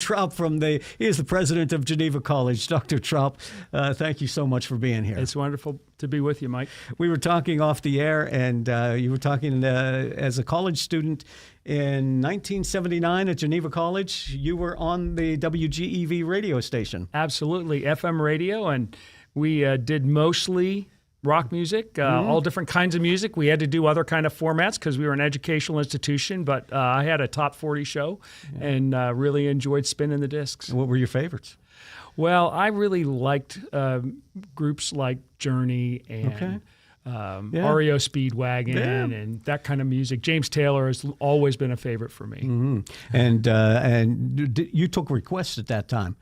Trop he is the president of Geneva College. Dr. Trop, thank you so much for being here. It's wonderful to be with you, Mike. We were talking off the air, and you were talking as a college student in 1979 at Geneva College. You were on the WGEV radio station. Absolutely, FM radio, and we did mostly rock music, all different kinds of music. We had to do other kind of formats because we were an educational institution, but I had a top 40 show and really enjoyed spinning the discs. What were your favorites? Well, I really liked groups like Journey and REO Speedwagon and that kind of music. James Taylor has always been a favorite for me. Mm-hmm. And you took requests at that time.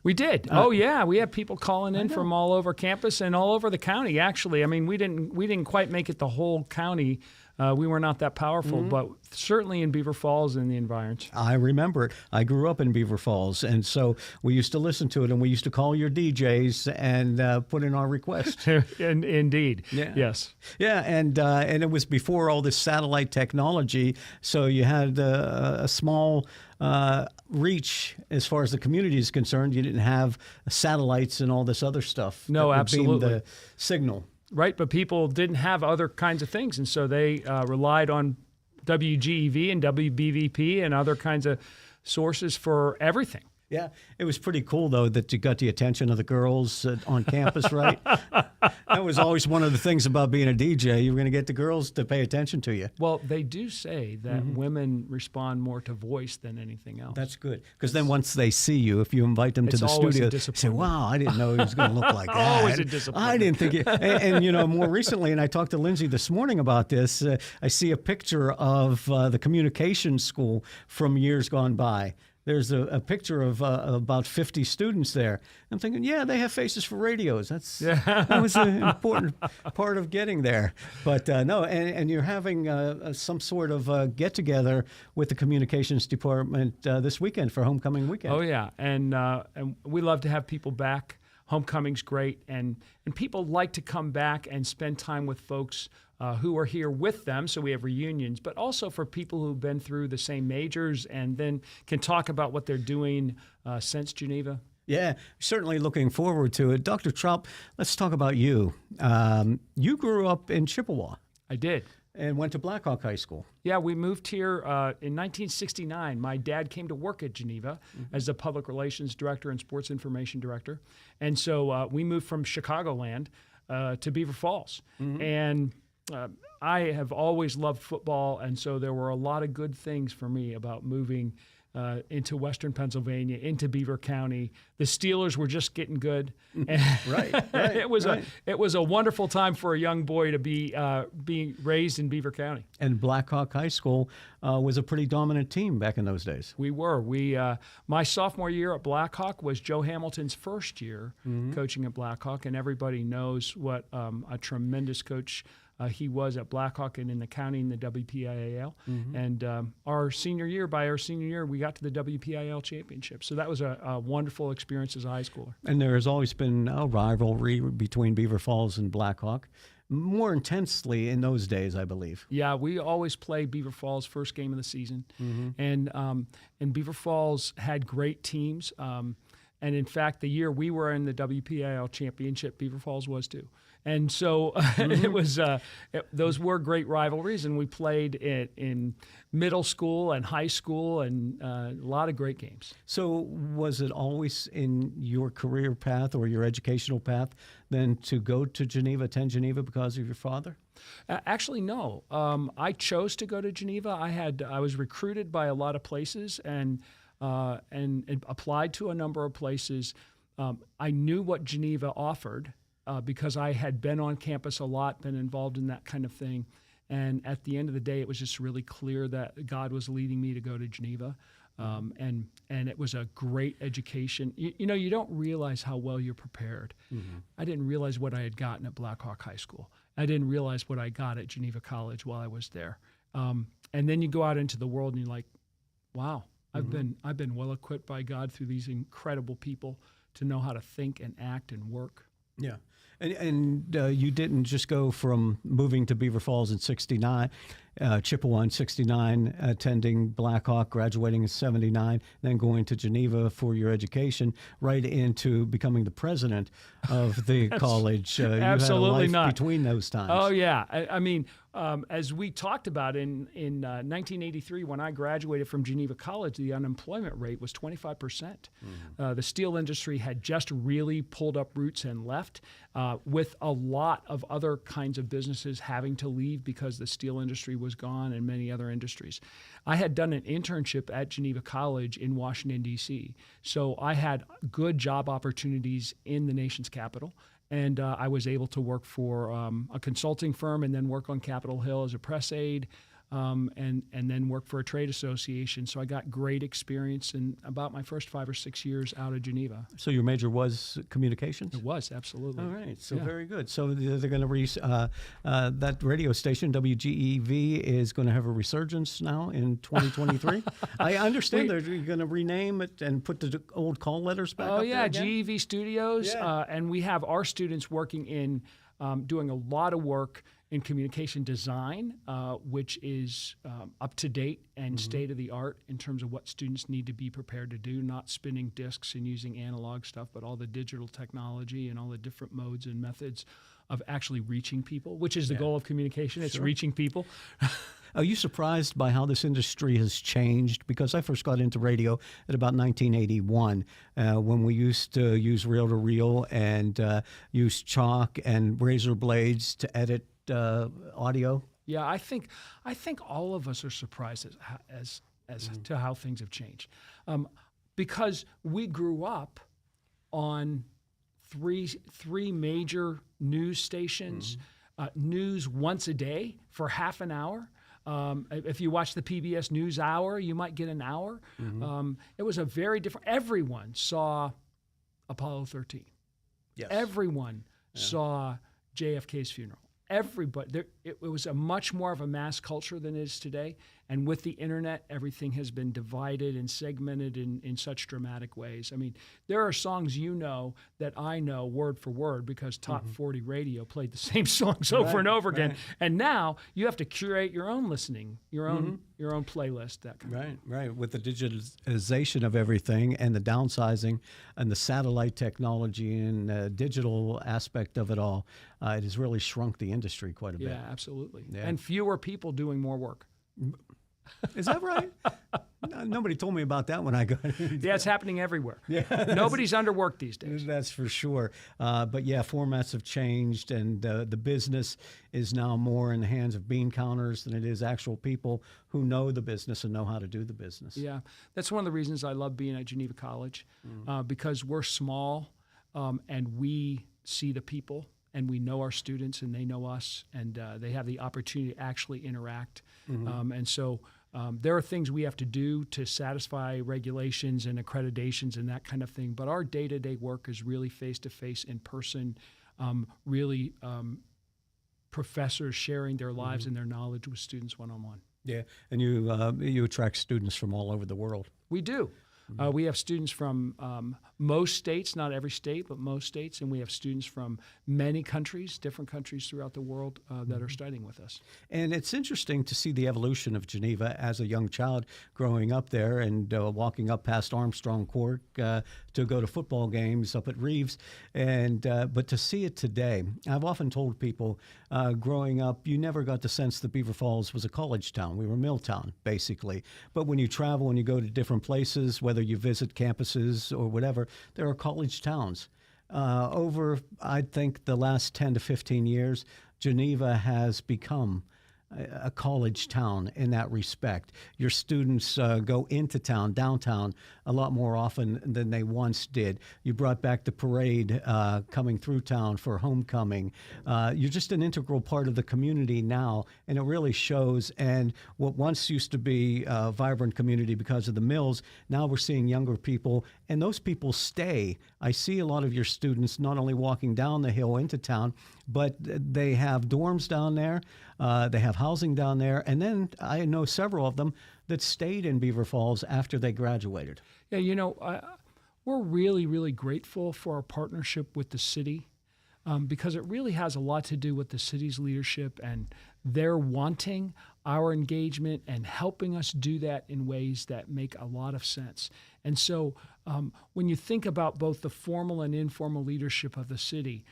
We did. We had people calling in from all over campus and all over the county. Actually, I mean, we didn't quite make it the whole county. We were not that powerful, but certainly in Beaver Falls and the environs. I remember it. I grew up in Beaver Falls, and so we used to listen to it, and we used to call your DJs and put in our requests. Indeed. Yeah. Yes. Yeah, and it was before all this satellite technology, so you had a small reach as far as the community is concerned. You didn't have satellites and all this other stuff. No, absolutely. Beam the signal. Right, but people didn't have other kinds of things, and so they relied on WGEV and WBVP and other kinds of sources for everything. Yeah, it was pretty cool, though, that you got the attention of the girls on campus, right? That was always one of the things about being a DJ. You were going to get the girls to pay attention to you. Well, they do say that women respond more to voice than anything else. That's good, because then once they see you, if you invite them to the studio, they say, wow, I didn't know he was going to look like that. Always a disappointment. I didn't think it. And more recently, and I talked to Lindsay this morning about this, I see a picture of the communication school from years gone by. There's a picture of about 50 students there. I'm thinking, yeah, they have faces for radios. That was an important part of getting there. But no, and you're having some sort of get-together with the communications department this weekend for homecoming weekend. Oh, yeah, and we love to have people back. Homecoming's great, and people like to come back and spend time with folks who are here with them, so we have reunions, but also for people who've been through the same majors and then can talk about what they're doing since Geneva. Yeah, certainly looking forward to it. Dr. Trop, let's talk about you. You grew up in Chippewa. I did. And went to Blackhawk High School. Yeah, we moved here in 1969. My dad came to work at Geneva as the public relations director and sports information director. And so we moved from Chicagoland to Beaver Falls. And I have always loved football, and so there were a lot of good things for me about moving into Western Pennsylvania, into Beaver County. The Steelers were just getting good. Right. It was a wonderful time for a young boy to be being raised in Beaver County. And Blackhawk High School was a pretty dominant team back in those days. We were. My sophomore year at Blackhawk was Joe Hamilton's first year coaching at Blackhawk, and everybody knows what a tremendous coach he was at Blackhawk and in the county in the WPIAL. And our senior year, we got to the WPIAL championship. So that was a wonderful experience as a high schooler. And there has always been a rivalry between Beaver Falls and Blackhawk, more intensely in those days, I believe. Yeah, we always played Beaver Falls first game of the season. And Beaver Falls had great teams. And in fact, the year we were in the WPIAL championship, Beaver Falls was too. And so it was those were great rivalries, and we played it in middle school and high school, and a lot of great games. So was it always in your career path or your educational path then to go to Geneva, attend Geneva because of your father? Actually, no. I chose to go to Geneva. I was recruited by a lot of places and applied to a number of places. I knew what Geneva offered. Because I had been on campus a lot, been involved in that kind of thing. And at the end of the day, it was just really clear that God was leading me to go to Geneva. And it was a great education. You don't realize how well you're prepared. I didn't realize what I had gotten at Blackhawk High School. I didn't realize what I got at Geneva College while I was there. And then you go out into the world and you're like, wow, I've been well equipped by God through these incredible people to know how to think and act and work. Yeah. And you didn't just go from moving to Beaver Falls in '69, Chippewa in '69, attending Blackhawk, graduating in '79, then going to Geneva for your education, right into becoming the president of the college. You absolutely had a life not. between those times. Oh yeah, I mean, as we talked about in 1983, when I graduated from Geneva College, the unemployment rate was 25%. The steel industry had just really pulled up roots and left, with a lot of other kinds of businesses having to leave because the steel industry was gone and many other industries. I had done an internship at Geneva College in Washington, D.C., so I had good job opportunities in the nation's capital. And I was able to work for a consulting firm and then work on Capitol Hill as a press aide, and then work for a trade association. So I got great experience in about my first 5 or 6 years out of Geneva. So your major was communications? It was, absolutely. All right, so Yeah. very good. So they're going to that radio station WGEV is going to have a resurgence now in 2023. I understand they're going to rename it and put the old call letters back. Oh up yeah, there again? GEV Studios, Yeah. and we have our students working in doing a lot of work in communication design, which is up to date and state of the art in terms of what students need to be prepared to do, not spinning discs and using analog stuff, but all the digital technology and all the different modes and methods of actually reaching people, which is the goal of communication. It's reaching people. Are you surprised by how this industry has changed? Because I first got into radio at about 1981, when we used to use reel-to-reel and use chalk and razor blades to edit audio. Yeah, I think all of us are surprised as to how things have changed, because we grew up on three major news stations, news once a day for half an hour. If you watch the PBS News Hour, you might get an hour. It was a very different. Everyone saw Apollo 13. Yes. Everyone saw JFK's funeral. Everybody. It was a much more of a mass culture than it is today. And with the internet, everything has been divided and segmented in such dramatic ways. I mean, there are songs that I know word for word because Top 40 Radio played the same songs over and over again. And now you have to curate your own listening, your own playlist, that kind of thing. Right. With the digitalization of everything and the downsizing and the satellite technology and digital aspect of it all, it has really shrunk the industry quite a bit. Yeah, absolutely. Yeah. And fewer people doing more work. Is that right? Nobody told me about that when I got in. Yeah, it's happening everywhere. Yeah, Nobody's underworked these days. that's for sure. But yeah, formats have changed, and the business is now more in the hands of bean counters than it is actual people who know the business and know how to do the business. Yeah, that's one of the reasons I love being at Geneva College, because we're small, and we see the people, and we know our students, and they know us, and they have the opportunity to actually interact. And so there are things we have to do to satisfy regulations and accreditations and that kind of thing. But our day-to-day work is really face-to-face, in person, really professors sharing their lives and their knowledge with students one-on-one. Yeah, and you attract students from all over the world. We do. We have students from most states, not every state, but most states, and we have students from many countries, different countries throughout the world that are studying with us. And it's interesting to see the evolution of Geneva as a young child growing up there and walking up past Armstrong Court to go to football games up at Reeves. And but to see it today, I've often told people growing up, you never got the sense that Beaver Falls was a college town. We were Milltown, basically. But when you travel and you go to different places, whether you visit campuses or whatever, there are college towns. Over, I think, the last 10 to 15 years, Geneva has become a college town in that respect. Your students go into town, downtown, a lot more often than they once did. You brought back the parade coming through town for homecoming. You're just an integral part of the community now, and it really shows. And what once used to be a vibrant community because of the mills, now we're seeing younger people, and those people stay. I see a lot of your students not only walking down the hill into town, but they have dorms down there, they have housing down there, and then I know several of them that stayed in Beaver Falls after they graduated. Yeah, we're really, really grateful for our partnership with the city. because it really has a lot to do with the city's leadership and their wanting our engagement and helping us do that in ways that make a lot of sense. And so when you think about both the formal and informal leadership of the city,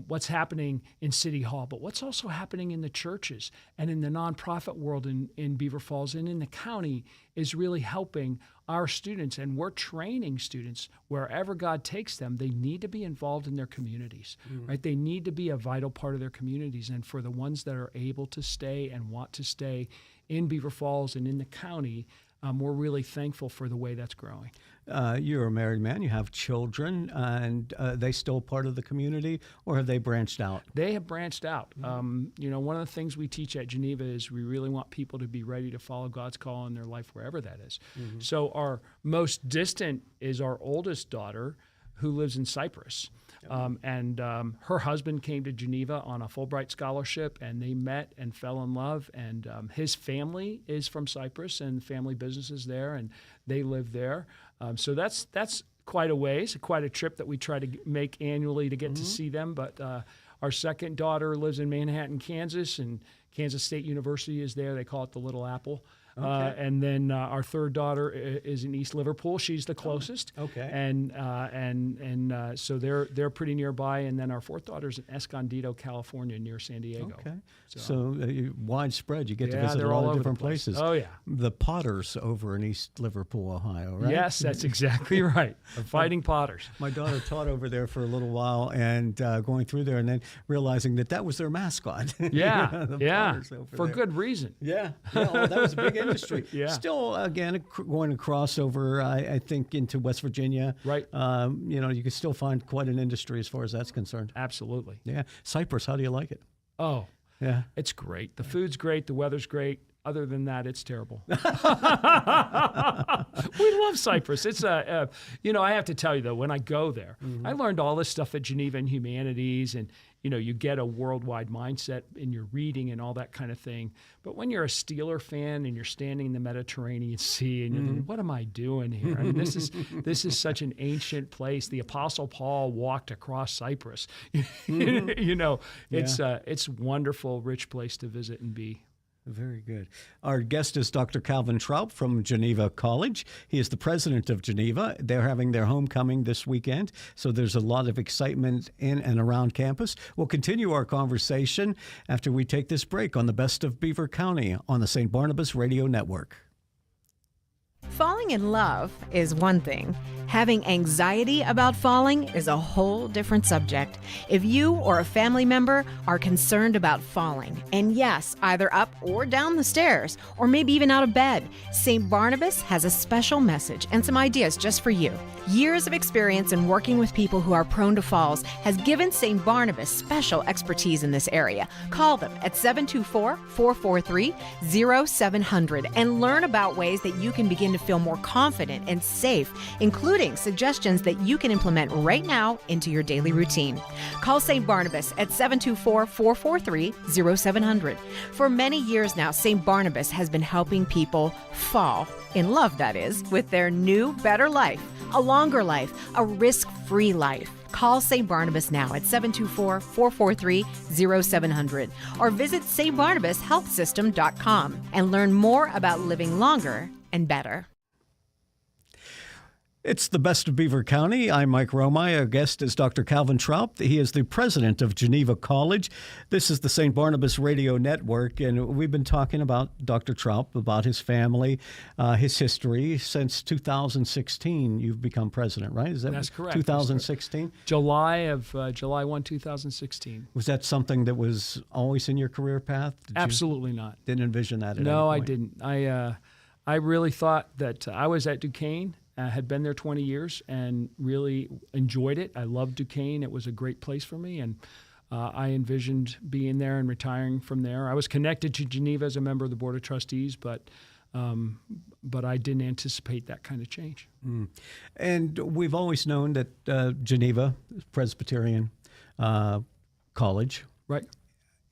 what's happening in City Hall, but what's also happening in the churches and in the nonprofit world in Beaver Falls and in the county is really helping our students. And we're training students wherever God takes them. They need to be involved in their communities, right? They need to be a vital part of their communities. And for the ones that are able to stay and want to stay in Beaver Falls and in the county, we're really thankful for the way that's growing. You're a married man. You have children, and they still part of the community, or have they branched out? They have branched out. You know, one of the things we teach at Geneva is we really want people to be ready to follow God's call in their life wherever that is. So our most distant is our oldest daughter, who lives in Cyprus. And her husband came to Geneva on a Fulbright scholarship, and they met and fell in love. And his family is from Cyprus, and family business is there, and they live there. So that's quite a ways, quite a trip that we try to make annually to get to see them. But our second daughter lives in Manhattan, Kansas, and Kansas State University is there. They call it the Little Apple. Okay. And then our third daughter is in East Liverpool. She's the closest. Okay. And so they're pretty nearby. And then our fourth daughter is in Escondido, California, near San Diego. Okay. So widespread. You get to Yeah, visit a they're lot all of over the different place. places. Oh, yeah. The Potters over in East Liverpool, Ohio, right? Yes, that's exactly right. The Fighting Potters. My daughter taught over there for a little while, and going through there and then realizing that was their mascot. Yeah, The yeah, Potters over for there. good reason. Yeah, well, that was a big industry. Yeah. Still, again, going to cross over, I think, into West Virginia. Right. You know, you can still find quite an industry as far as that's concerned. Absolutely. Yeah. Cyprus, how do you like it? Oh, Yeah. it's great. The food's great. The weather's great. Other than that, it's terrible. We love Cyprus. It's you know, I have to tell you though, when I go there, I learned all this stuff at Geneva and Humanities, and you know, you get a worldwide mindset in your reading and all that kind of thing. But when you're a Steeler fan and you're standing in the Mediterranean Sea and you're thinking, what am I doing here? I mean, this is such an ancient place. The Apostle Paul walked across Cyprus. You know, it's wonderful, rich place to visit and be. Very good. Our guest is Dr. Calvin Traub from Geneva College. He is the president of Geneva. They're having their homecoming this weekend, so there's a lot of excitement in and around campus. We'll continue our conversation after we take this break on the Best of Beaver County on the St. Barnabas Radio Network. Falling in love is one thing. Having anxiety about falling is a whole different subject. If you or a family member are concerned about falling, and yes, either up or down the stairs, or maybe even out of bed, St. Barnabas has a special message and some ideas just for you. Years of experience in working with people who are prone to falls has given St. Barnabas special expertise in this area. Call them at 724-443-0700 and learn about ways that you can begin to feel more confident and safe, including suggestions that you can implement right now into your daily routine. Call St. Barnabas at 724-443-0700. For many years now, St. Barnabas has been helping people fall in love, that is, with their new, better life, a longer life, a risk-free life. Call St. Barnabas now at 724-443-0700 or visit stbarnabashealthsystem.com and learn more about living longer and better. It's the Best of Beaver County. I'm Mike Romay. Our guest is Dr. Calvin Traub. He is the president of Geneva College. This is the St. Barnabas Radio Network, and we've been talking about Dr. Traub, about his family, his history. Since 2016, you've become president, right? That's correct. 2016? July 1, 2016. Was that something that was always in your career path? Absolutely not. Didn't envision that at No, any I point? didn't. I really thought that I was at Duquesne. Had been there 20 years and really enjoyed it. I loved Duquesne. It was a great place for me, and I envisioned being there and retiring from there. I was connected to Geneva as a member of the Board of Trustees, but I didn't anticipate that kind of change. And we've always known that Geneva Presbyterian College. Right.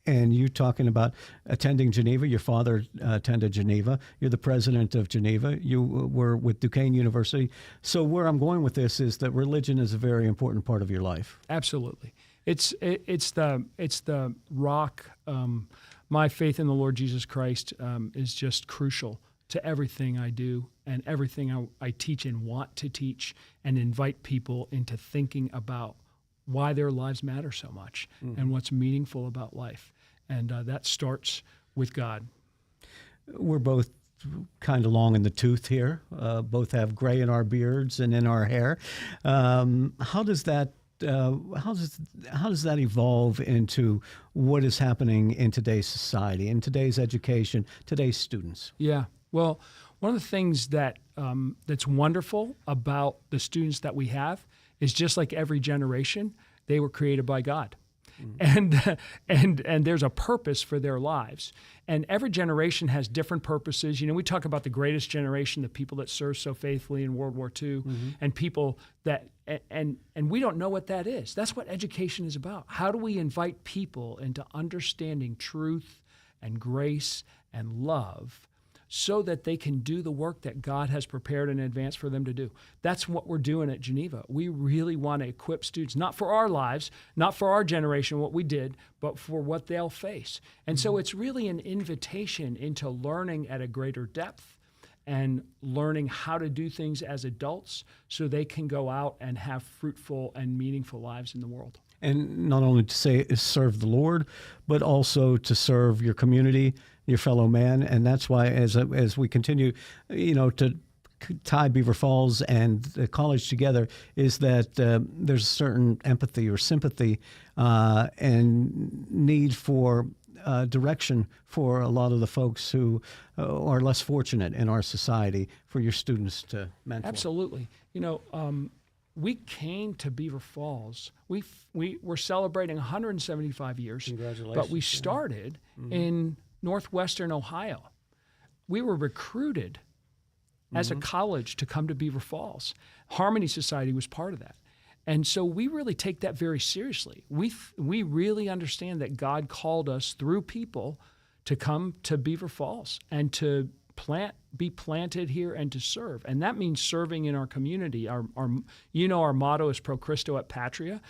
And you talking about attending Geneva. Your father attended Geneva. You're the president of Geneva. You were with Duquesne University. So where I'm going with this is that religion is a very important part of your life. Absolutely. It's the rock. My faith in the Lord Jesus Christ is just crucial to everything I do and everything I teach and want to teach, and invite people into thinking about why their lives matter so much and what's meaningful about life. And that starts with God. We're both kind of long in the tooth here. Both have gray in our beards and in our hair. How does that evolve into what is happening in today's society, in today's education, today's students? Yeah. Well, one of the things that that's wonderful about the students that we have is, just like every generation, they were created by God. And there's a purpose for their lives. And every generation has different purposes. You know, we talk about the greatest generation, the people that served so faithfully in World War II, and people that, and we don't know what that is. That's what education is about. How do we invite people into understanding truth and grace and love, so that they can do the work that God has prepared in advance for them to do? That's what we're doing at Geneva. We really want to equip students, not for our lives, not for our generation, what we did, but for what they'll face. And so it's really an invitation into learning at a greater depth and learning how to do things as adults, so they can go out and have fruitful and meaningful lives in the world. And not only to serve the Lord, but also to serve your community, your fellow man. And that's why, as we continue, to tie Beaver Falls and the college together, is that there's a certain empathy or sympathy and need for direction for a lot of the folks who are less fortunate in our society, for your students to mentor. Absolutely. We came to Beaver Falls. We're celebrating 175 years. Congratulations. But we started in northwestern Ohio. We were recruited as a college to come to Beaver Falls. Harmony Society was part of that. And so we really take that very seriously. We really understand that God called us through people to come to Beaver Falls and to be planted here and to serve. And that means serving in our community. Our motto is Pro Christo et Patria.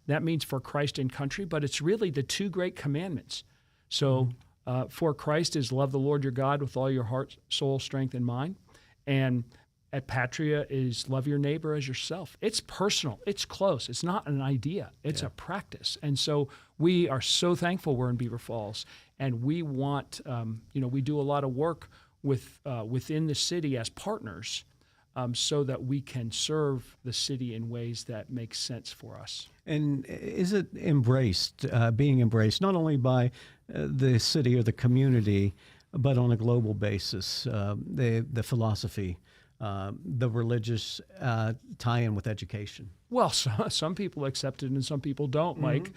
That means for Christ and country, but it's really the two great commandments. So for Christ is love the Lord your God with all your heart, soul, strength, and mind. And at Patria is love your neighbor as yourself. It's personal. It's close. It's not an idea. It's a practice. And so we are so thankful we're in Beaver Falls. And we want, we do a lot of work within the city as partners, so that we can serve the city in ways that make sense for us. And is it being embraced not only by the city or the community, but on a global basis? The philosophy, the religious tie-in with education. Well, some people accept it and some people don't, Mike.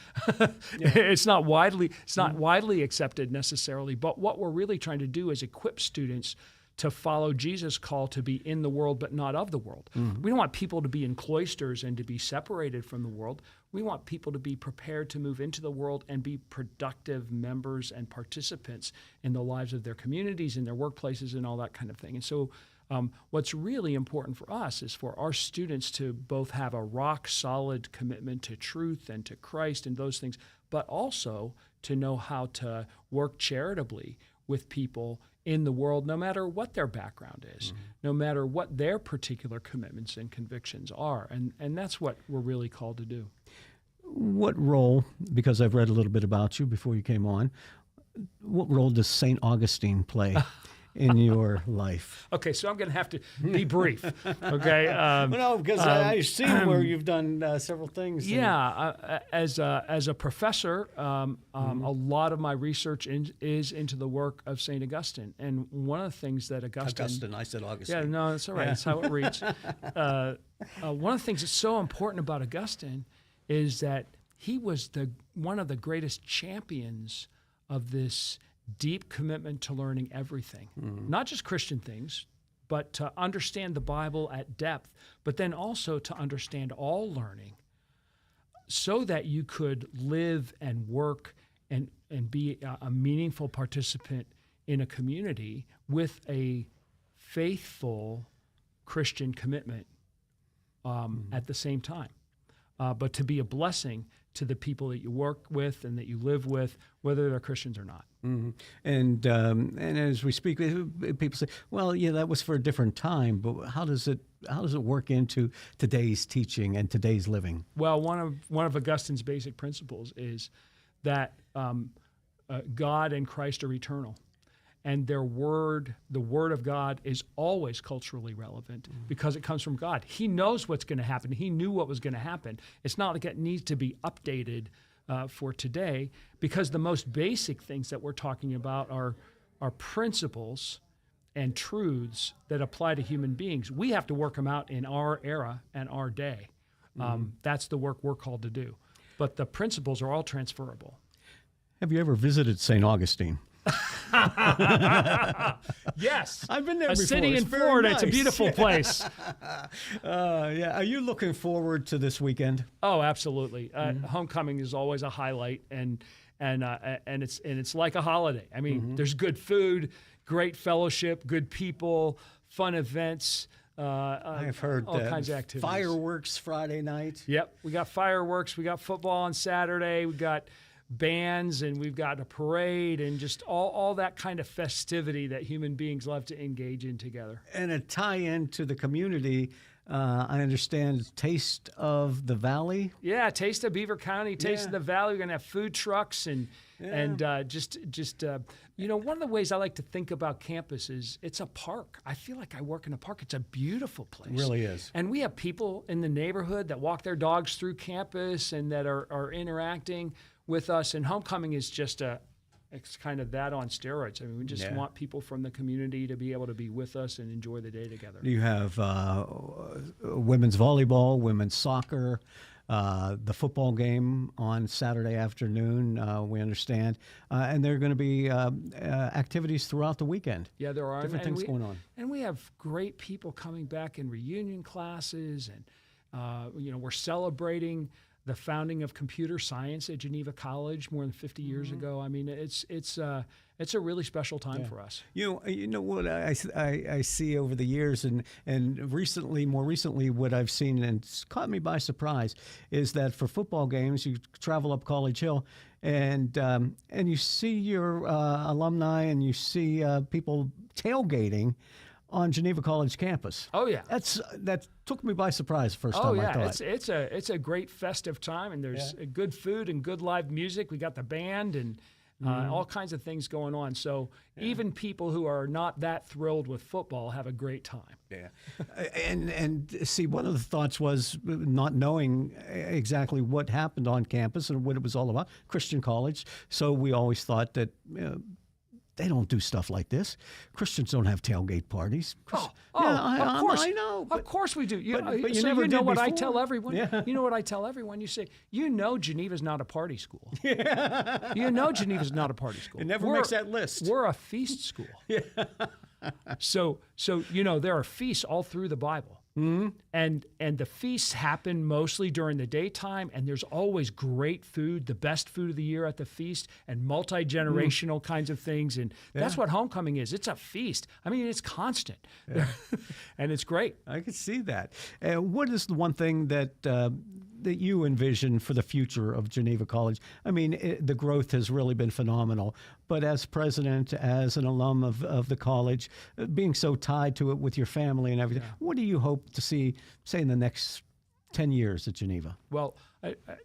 It's not widely accepted necessarily, but what we're really trying to do is equip students to follow Jesus' call to be in the world but not of the world. We don't want people to be in cloisters and to be separated from the world. We want people to be prepared to move into the world and be productive members and participants in the lives of their communities, in their workplaces, and all that kind of thing. And so what's really important for us is for our students to both have a rock-solid commitment to truth and to Christ and those things, but also to know how to work charitably with people in the world, no matter what their background is, no matter what their particular commitments and convictions are. And that's what we're really called to do. What role, because I've read a little bit about you before you came on, what role does St. Augustine play in your life? Okay, so I'm going to have to be brief. Okay, because I've seen where you've done several things. Yeah, as a professor, a lot of my research is into the work of Saint Augustine, and one of the things that Augustine, I said Augustine. Yeah, no, that's all right. That's how it reads. One of the things that's so important about Augustine is that he was one of the greatest champions of this deep commitment to learning everything, not just Christian things, but to understand the Bible at depth, but then also to understand all learning, so that you could live and work and be a meaningful participant in a community with a faithful Christian commitment at the same time. but to be a blessing to the people that you work with and that you live with, whether they're Christians or not. Mm-hmm. And as we speak, people say, "Well, yeah, that was for a different time." But how does it work into today's teaching and today's living? Well, one of Augustine's basic principles is that God and Christ are eternal, and the Word of God is always culturally relevant because it comes from God. He knows what's going to happen. He knew what was going to happen. It's not like it needs to be updated for today, because the most basic things that we're talking about are principles and truths that apply to human beings. We have to work them out in our era and our day. That's the work we're called to do. But the principles are all transferable. Have you ever visited St. Augustine? Yes. I've been there a before. city It's in very Florida. It's a nice. beautiful place. Yeah. Are you looking forward to this weekend? Oh, absolutely. Homecoming is always a highlight, and it's like a holiday. I mean, there's good food, great fellowship, good people, fun events. I've heard all kinds of activities. Fireworks Friday night. Yep, we got fireworks. We got football on Saturday. We got bands, and we've got a parade, and just all that kind of festivity that human beings love to engage in together. And a tie-in to the community. I understand Taste of the Valley. Yeah, Taste of Beaver County, Taste of the Valley. We're gonna have food trucks and just one of the ways I like to think about campus is it's a park. I feel like I work in a park. It's a beautiful place. It really is. And we have people in the neighborhood that walk their dogs through campus and that are interacting with us. And homecoming is just it's kind of that on steroids. I mean, we just want people from the community to be able to be with us and enjoy the day together. You have women's volleyball, women's soccer, the football game on Saturday afternoon, we understand. And there are going to be activities throughout the weekend. Yeah, there are. Different things going on. And we have great people coming back in reunion classes. And, we're celebrating the founding of computer science at Geneva College more than 50 years ago. I mean, it's a really special time for us. You know what I see over the years, and more recently, what I've seen and it's caught me by surprise is that for football games, you travel up College Hill, and you see your alumni, and you see people tailgating on Geneva College campus. Oh yeah, that took me by surprise the first time I thought. It's a great festive time, and there's good food and good live music. We got the band and all kinds of things going on. So even people who are not that thrilled with football have a great time. Yeah, and see, one of the thoughts was not knowing exactly what happened on campus and what it was all about. Christian college, so we always thought that. They don't do stuff like this. Christians don't have tailgate parties. Of course. I know. Of course we do. But so never you know did what before. I tell everyone? Yeah. You know what I tell everyone? You say, Geneva's not a party school. Yeah. Geneva's not a party school. It never makes that list. We're a feast school. Yeah. So there are feasts all through the Bible. Mm-hmm. And the feasts happen mostly during the daytime, and there's always great food, the best food of the year at the feast, and multi-generational kinds of things. And that's what homecoming is. It's a feast. I mean, it's constant. Yeah. And it's great. I can see that. What is the one thing that you envision for the future of Geneva College? I mean, the growth has really been phenomenal. But as president, as an alum of the college, being so tied to it with your family and everything, what do you hope to see, say, in the next 10 years at Geneva? Well,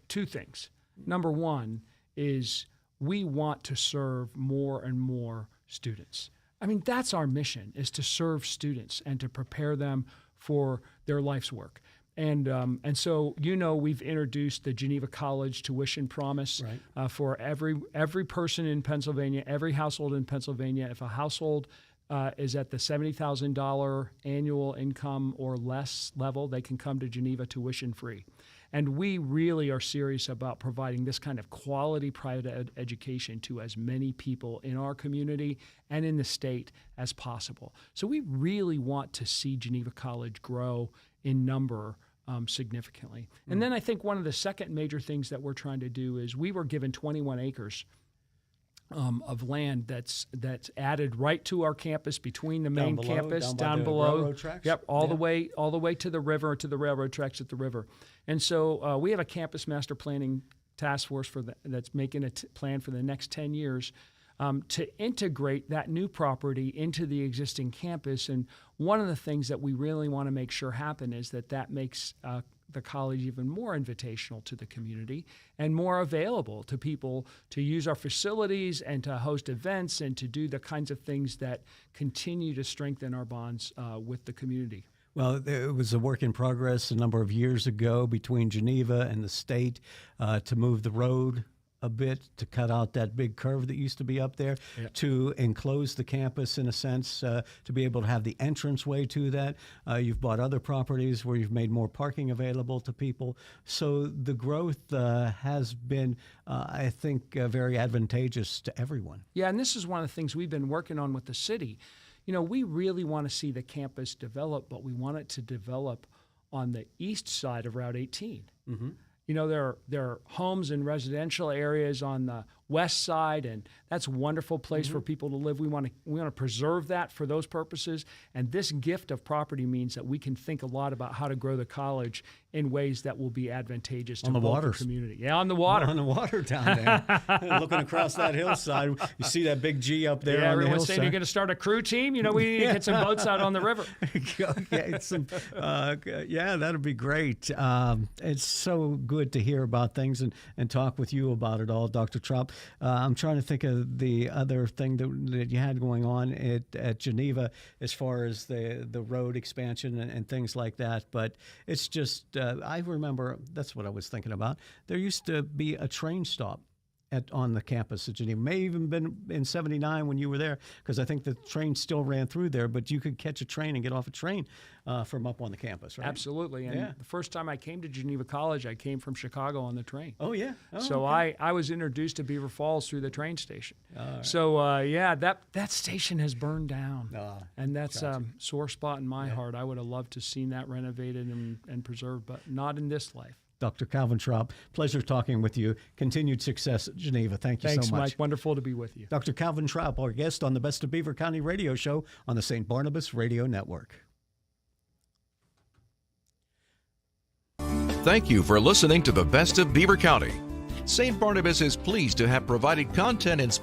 two things. Number one is we want to serve more and more students. I mean, that's our mission, is to serve students and to prepare them for their life's work. And so, we've introduced the Geneva College Tuition Promise for every person in Pennsylvania, every household in Pennsylvania. If a household is at the $70,000 annual income or less level, they can come to Geneva tuition free. And we really are serious about providing this kind of quality private education to as many people in our community and in the state as possible. So we really want to see Geneva College grow in number significantly. And then I think one of the second major things that we're trying to do is we were given 21 acres of land that's added right to our campus between the main below, campus down by down the below. railroad tracks? Yep, all Yeah. the way to the river, to the railroad tracks at the river. And so we have a campus master planning task force that's making a plan for the next 10 years to integrate that new property into the existing campus. And one of the things that we really want to make sure happen is that makes the college even more invitational to the community and more available to people to use our facilities and to host events and to do the kinds of things that continue to strengthen our bonds with the community. Well, it was a work in progress a number of years ago between Geneva and the state to move the road a bit, to cut out that big curve that used to be up there, to enclose the campus in a sense, to be able to have the entranceway to that. You've bought other properties where you've made more parking available to people. So the growth has been, I think, very advantageous to everyone. Yeah, and this is one of the things we've been working on with the city. You know, we really want to see the campus develop, but we want it to develop on the east side of Route 18. Mm-hmm. You know, there are homes and residential areas on the west side, and that's a wonderful place for people to live. We want to preserve that for those purposes. And this gift of property means that we can think a lot about how to grow the college in ways that will be advantageous to both the community. Yeah, on the water. On the water down there. Looking across that hillside, you see that big G up there on the everyone's hillside. saying you're going to start a crew team. You know, we need to get some boats out on the river. Yeah, that'd be great. It's so good to hear about things and talk with you about it all, Dr. Trop. I'm trying to think of the other thing that you had going on at Geneva as far as the road expansion and things like that. But it's just, I remember, that's what I was thinking about. There used to be a train stop on the campus at Geneva. May even been in 79 when you were there, because I think the train still ran through there, but you could catch a train and get off a train from up on the campus, right? Absolutely. And the first time I came to Geneva College, I came from Chicago on the train. Oh, yeah. Oh, so okay. I was introduced to Beaver Falls through the train station. Right. So, that station has burned down. And that's a sore spot in my heart. I would have loved to have seen that renovated and preserved, but not in this life. Dr. Calvin Trop, pleasure talking with you. Continued success at Geneva. Thanks so much. Thanks, Mike. Wonderful to be with you. Dr. Calvin Trop, our guest on the Best of Beaver County radio show on the St. Barnabas Radio Network. Thank you for listening to the Best of Beaver County. St. Barnabas is pleased to have provided content and